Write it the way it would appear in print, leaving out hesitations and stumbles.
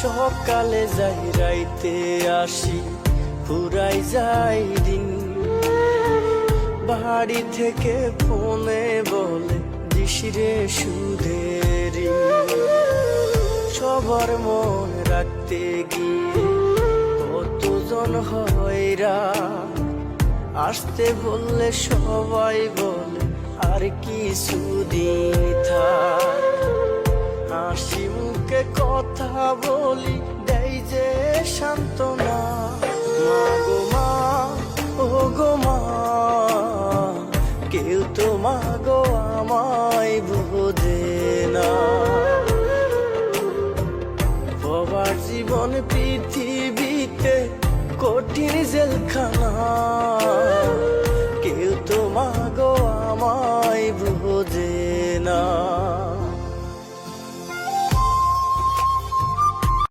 সকালে যাই রাইতে আসি, ফুরাই যাই দিন। বাড়ি থেকে ফোনে বলে দিশিরে সুদেরি, সবার মন রাখতে গিয়ে কতজন হয়রা। আসতে বললে সবাই বলে আর কিছুদিন থাক। হাসি মুখে কথা বলি, দেয় যে সান্ত্বনা। মা গো মা, ও গো মা, কেউ তো মা গো আমায় বোঝে না। বাবার জীবন পৃথিবীতে কঠিন জেলখানা, কেউ তো মা